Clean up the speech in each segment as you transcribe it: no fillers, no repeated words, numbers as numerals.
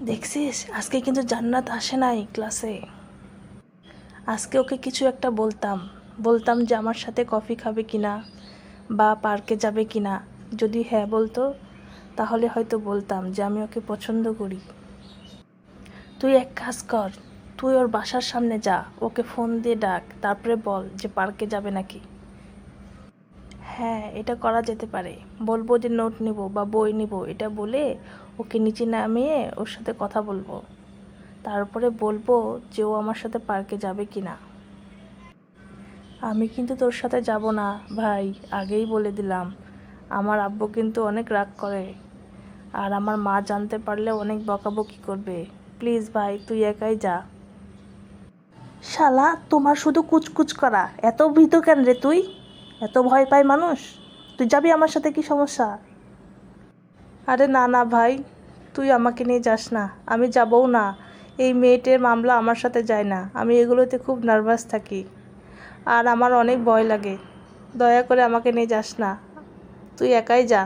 দেখছিস, আজকে কিন্তু জান্নাত আসে নাই ক্লাসে। আজকে ওকে কিছু একটা বলতাম বলতাম যে আমার সাথে কফি খাবে কিনা বা পার্কে যাবে কিনা। যদি হ্যাঁ বলতো তাহলে হয়তো বলতাম যে আমি ওকে পছন্দ করি। তুই এক কাজ কর, তুই ওর বাসার সামনে যা, ওকে ফোন দিয়ে ডাক, তারপরে বল যে পার্কে যাবে নাকি। হ্যাঁ, এটা করা যেতে পারে। বলবো যে নোট নিব বা বই নিব, এটা বলে ওকে নিচে নামিয়ে ওর সাথে কথা বলবো। তারপরে বলবো যে ও আমার সাথে পার্কে যাবে কি না। আমি কিন্তু তোর সাথে যাব না ভাই, আগেই বলে দিলাম। আমার আব্বু কিন্তু অনেক রাগ করে, আর আমার মা জানতে পারলে অনেক বকাবকি করবে। প্লিজ ভাই, তুই একাই যা। শালা, তোমার শুধু কুচকুচ করা, এত ভীত কেন রে তুই? এত ভয় পায় মানুষ? তুই যাবি আমার সাথে, কি সমস্যা? আরে না না ভাই, তুই আমাকে নিয়ে যাস না, আমি যাবও না। এই মেয়েটের মামলা আমার সাথে যায় না, আমি এগুলোতে খুব নার্ভাস থাকি, আর আমার অনেক ভয় লাগে। দয়া করে আমাকে নিয়ে যাস না, তুই একাই যা।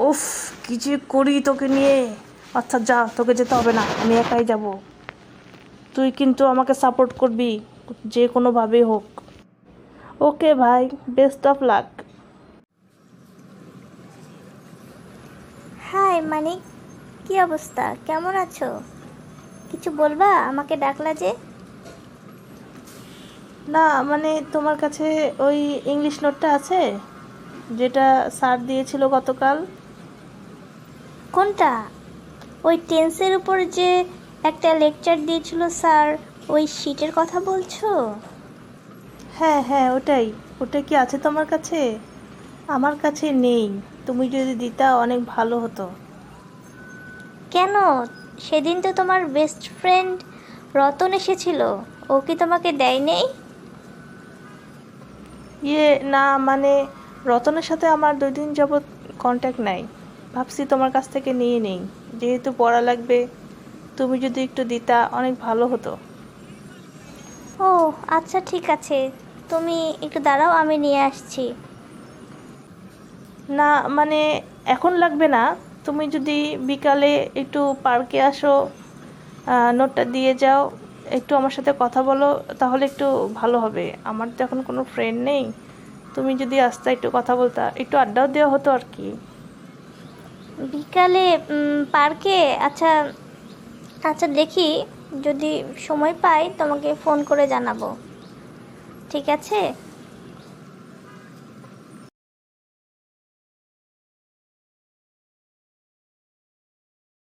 উফ, কি যে করি তোকে নিয়ে। আচ্ছা যা, তোকে যেতে হবে না, আমি একাই যাব। তুই কিন্তু আমাকে সাপোর্ট করবি, যে কোনোভাবেই হোক। ওকে ভাই, বেস্ট অফ লাক। হাই মানিক, কি অবস্থা, কেমন আছো? কিছু বলবা? আমাকে ডাকলা যে? না মানে, তোমার কাছে ওই ইংলিশ নোটটা আছে যেটা স্যার দিয়েছিল গতকাল? কোনটা? ওই টেন্সের উপর যে একটা লেকচার দিয়েছিল স্যার, ওই শিটের কথা বলছো? হ্যাঁ হ্যাঁ, ওটাই। ওটা কি আছে তোমার কাছে? আমার কাছে নেই, তুমি যদি দিতা অনেক ভালো হতো। কেন? সেদিন তো তোমার বেস্ট ফ্রেন্ড রতন এসেছিল, ও কি তোমাকে দেয় নেই? ইয়ে না মানে, রতনের সাথে আমার 2 দিন যাবৎ কন্ট্যাক্ট নাই। ভাবছি তোমার কাছ থেকে নিয়ে নেই, যেহেতু পড়া লাগবে। তুমি যদি একটু দিতা অনেক ভালো হতো। ও আচ্ছা, ঠিক আছে, তুমি একটু দাঁড়াও, আমি নিয়ে আসছি। না মানে, এখন লাগবে না। তুমি যদি বিকালে একটু পার্কে আসো, নোটটা দিয়ে যাও, একটু আমার সাথে কথা বলো, তাহলে একটু ভালো হবে। আমার তো এখন কোনো ফ্রেন্ড নেই। তুমি যদি আসতে, একটু কথা বলতা, একটু আড্ডাও দেওয়া হতো আর কি। বিকালে পার্কে? আচ্ছা আচ্ছা, দেখি, যদি সময় পাই তোমাকে ফোন করে জানাবো, ঠিক আছে?